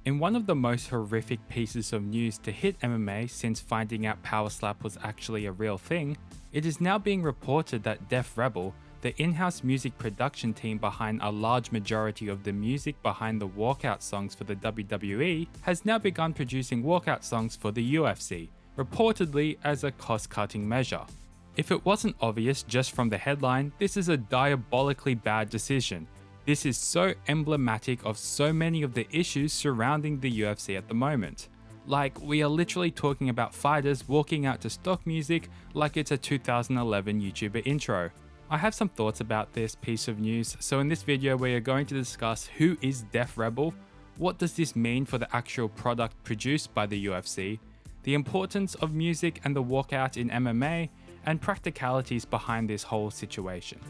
In one of the most horrific pieces of news to hit MMA since finding out Power Slap was actually a real thing, it is now being reported that Def Rebel, the in-house music production team behind a large majority of the music behind the walkout songs for the WWE, has now begun producing walkout songs for the UFC, reportedly as a cost-cutting measure. If it wasn't obvious just from the headline, this is a diabolically bad decision. This is so emblematic of so many of the issues surrounding the UFC at the moment. Like, we are literally talking about fighters walking out to stock music like it's a 2011 YouTuber intro. I have some thoughts about this piece of news, so in this video we are going to discuss who is Def Rebel, what does this mean for the actual product produced by the UFC, the importance of music and the walkout in MMA, and practicalities behind this whole situation.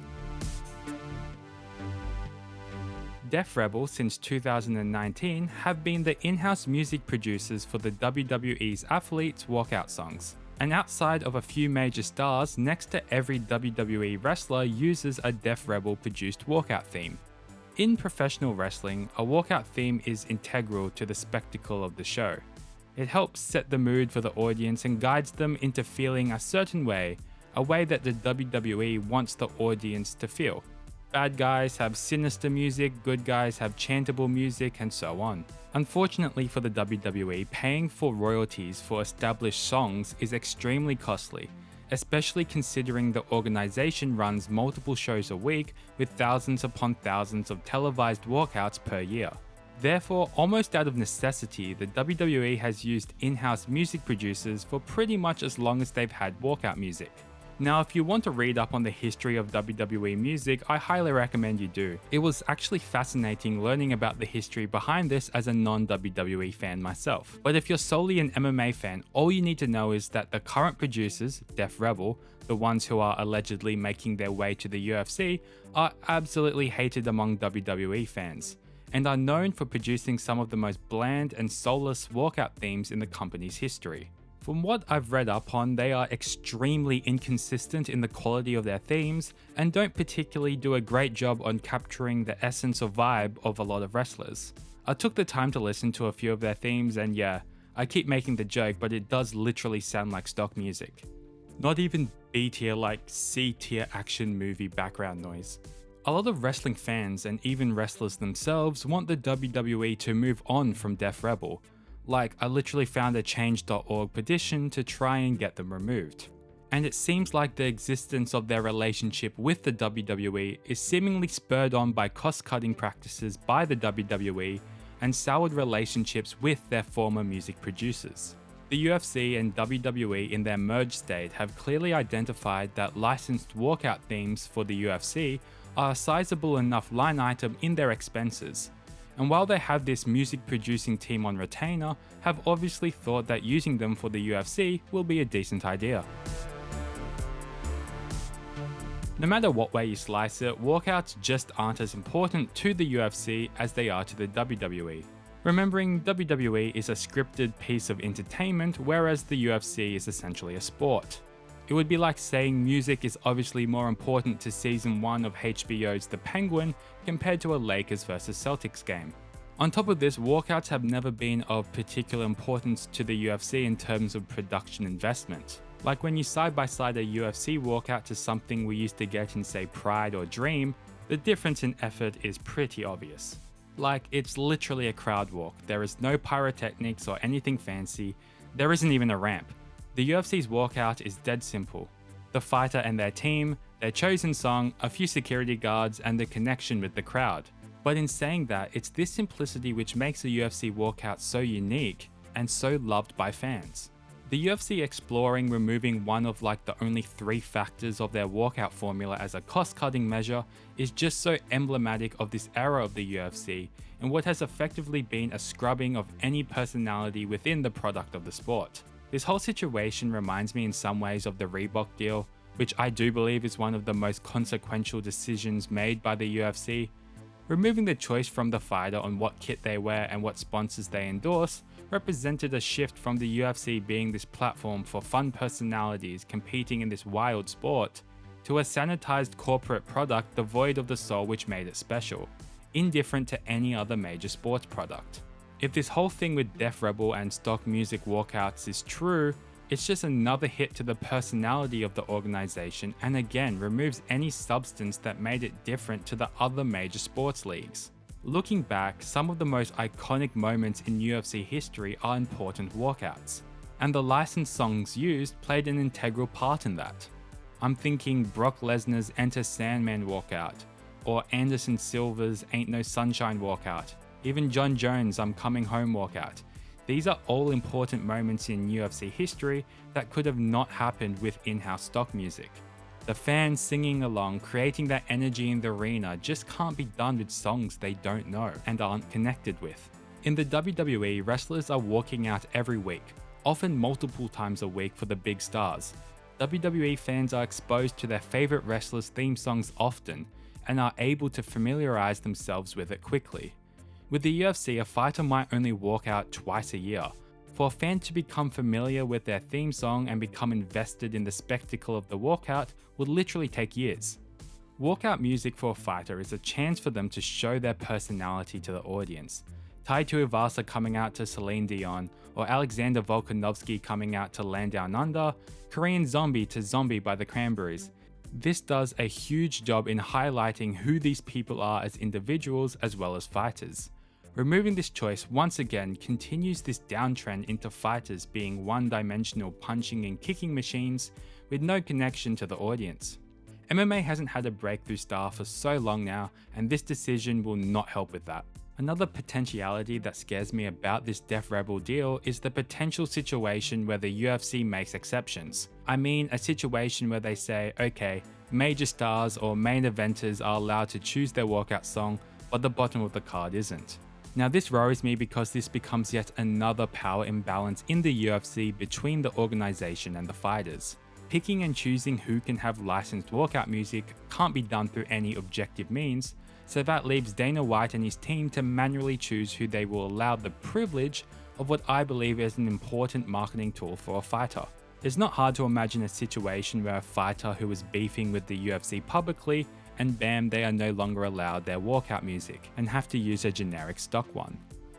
Def Rebel since 2019 have been the in-house music producers for the WWE's athletes' walkout songs. And outside of a few major stars, next to every WWE wrestler uses a Def Rebel produced walkout theme. In professional wrestling, a walkout theme is integral to the spectacle of the show. It helps set the mood for the audience and guides them into feeling a certain way, a way that the WWE wants the audience to feel. Bad guys have sinister music, good guys have chantable music, and so on. Unfortunately for the WWE, paying for royalties for established songs is extremely costly, especially considering the organization runs multiple shows a week with thousands upon thousands of televised walkouts per year. Therefore, almost out of necessity, the WWE has used in-house music producers for pretty much as long as they've had walkout music. Now, if you want to read up on the history of WWE music, I highly recommend you do. It was actually fascinating learning about the history behind this as a non-WWE fan myself. But if you're solely an MMA fan, all you need to know is that the current producers, Def Rebel, the ones who are allegedly making their way to the UFC, are absolutely hated among WWE fans, and are known for producing some of the most bland and soulless walkout themes in the company's history. From what I've read up on, they are extremely inconsistent in the quality of their themes and don't particularly do a great job on capturing the essence or vibe of a lot of wrestlers. I took the time to listen to a few of their themes and yeah, I keep making the joke, but it does literally sound like stock music. Not even B tier, like C tier action movie background noise. A lot of wrestling fans and even wrestlers themselves want the WWE to move on from Def Rebel. Like, I literally found a change.org petition to try and get them removed. And it seems like the existence of their relationship with the WWE is seemingly spurred on by cost-cutting practices by the WWE and soured relationships with their former music producers. The UFC and WWE in their merge state have clearly identified that licensed walkout themes for the UFC are a sizable enough line item in their expenses. And while they have this music producing team on retainer, have obviously thought that using them for the UFC will be a decent idea. No matter what way you slice it, walkouts just aren't as important to the UFC as they are to the WWE. Remembering WWE is a scripted piece of entertainment, whereas the UFC is essentially a sport. It would be like saying music is obviously more important to season 1 of HBO's The Penguin compared to a Lakers vs Celtics game. On top of this, walkouts have never been of particular importance to the UFC in terms of production investment. Like when you side by side a UFC walkout to something we used to get in say Pride or Dream, the difference in effort is pretty obvious. Like, it's literally a crowd walk, there is no pyrotechnics or anything fancy, there isn't even a ramp. The UFC's walkout is dead simple. The fighter and their team, their chosen song, a few security guards, and the connection with the crowd. But in saying that, it's this simplicity which makes the UFC walkout so unique and so loved by fans. The UFC exploring removing one of like the only 3 factors of their walkout formula as a cost-cutting measure is just so emblematic of this era of the UFC and what has effectively been a scrubbing of any personality within the product of the sport. This whole situation reminds me in some ways of the Reebok deal, which I do believe is one of the most consequential decisions made by the UFC. Removing the choice from the fighter on what kit they wear and what sponsors they endorse represented a shift from the UFC being this platform for fun personalities competing in this wild sport, to a sanitized corporate product devoid of the soul which made it special, indifferent to any other major sports product. If this whole thing with Def Rebel and stock music walkouts is true, it's just another hit to the personality of the organization and again removes any substance that made it different to the other major sports leagues. Looking back, some of the most iconic moments in UFC history are important walkouts, and the licensed songs used played an integral part in that. I'm thinking Brock Lesnar's Enter Sandman walkout, or Anderson Silva's Ain't No Sunshine walkout, even John Jones' I'm Coming Home walkout. These are all important moments in UFC history that could have not happened with in-house stock music. The fans singing along, creating that energy in the arena just can't be done with songs they don't know and aren't connected with. In the WWE, wrestlers are walking out every week, often multiple times a week for the big stars. WWE fans are exposed to their favorite wrestlers' theme songs often and are able to familiarize themselves with it quickly. With the UFC, a fighter might only walk out twice a year. For a fan to become familiar with their theme song and become invested in the spectacle of the walkout would literally take years. Walkout music for a fighter is a chance for them to show their personality to the audience. Tai Tuivasa coming out to Celine Dion, or Alexander Volkanovski coming out to Land Down Under, Korean Zombie to Zombie by the Cranberries. This does a huge job in highlighting who these people are as individuals as well as fighters. Removing this choice once again continues this downtrend into fighters being one-dimensional punching and kicking machines with no connection to the audience. MMA hasn't had a breakthrough star for so long now, and this decision will not help with that. Another potentiality that scares me about this Def Rebel deal is the potential situation where the UFC makes exceptions. I mean, a situation where they say, okay, major stars or main eventers are allowed to choose their walkout song, but the bottom of the card isn't. Now this worries me because this becomes yet another power imbalance in the UFC between the organization and the fighters. Picking and choosing who can have licensed walkout music can't be done through any objective means, so that leaves Dana White and his team to manually choose who they will allow the privilege of what I believe is an important marketing tool for a fighter. It's not hard to imagine a situation where a fighter who is beefing with the UFC publicly and bam, they are no longer allowed their walkout music and have to use a generic stock one.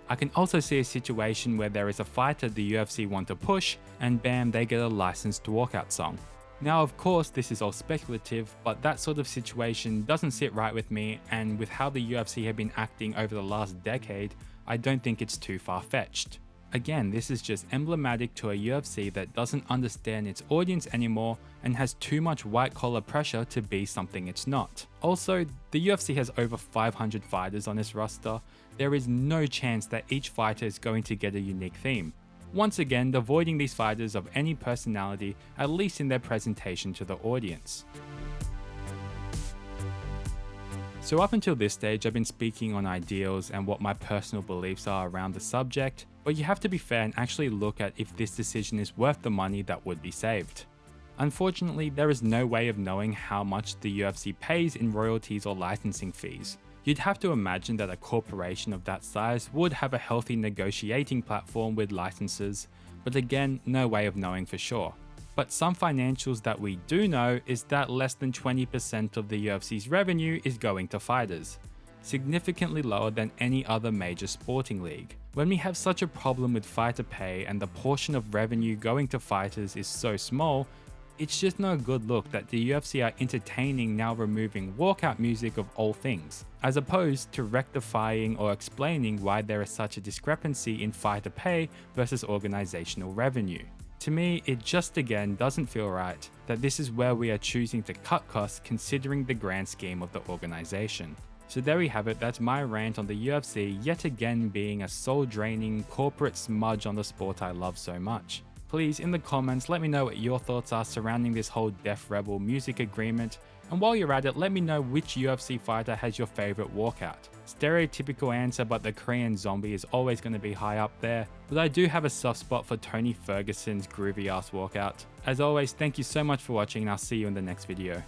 I can also see a situation where there is a fighter the UFC want to push and bam, they get a licensed walkout song. Now of course this is all speculative, but that sort of situation doesn't sit right with me, and with how the UFC have been acting over the last decade, I don't think it's too far-fetched. Again, this is just emblematic to a UFC that doesn't understand its audience anymore and has too much white-collar pressure to be something it's not. Also, the UFC has over 500 fighters on its roster. There is no chance that each fighter is going to get a unique theme. Once again, devoiding these fighters of any personality, at least in their presentation to the audience. So up until this stage, I've been speaking on ideals and what my personal beliefs are around the subject, but you have to be fair and actually look at if this decision is worth the money that would be saved. Unfortunately, there is no way of knowing how much the UFC pays in royalties or licensing fees. You'd have to imagine that a corporation of that size would have a healthy negotiating platform with licenses, but again, no way of knowing for sure. But some financials that we do know is that less than 20% of the UFC's revenue is going to fighters, significantly lower than any other major sporting league. When we have such a problem with fighter pay and the portion of revenue going to fighters is so small, it's just no good look that the UFC are entertaining now removing walkout music of all things, as opposed to rectifying or explaining why there is such a discrepancy in fighter pay versus organizational revenue. To me, it just again doesn't feel right that this is where we are choosing to cut costs considering the grand scheme of the organization. So there we have it, that's my rant on the UFC yet again being a soul-draining corporate smudge on the sport I love so much. Please, in the comments, let me know what your thoughts are surrounding this whole Def Rebel music agreement, and while you're at it, let me know which UFC fighter has your favorite walkout. Stereotypical answer, but the Korean Zombie is always going to be high up there, but I do have a soft spot for Tony Ferguson's groovy ass walkout. As always, thank you so much for watching and I'll see you in the next video.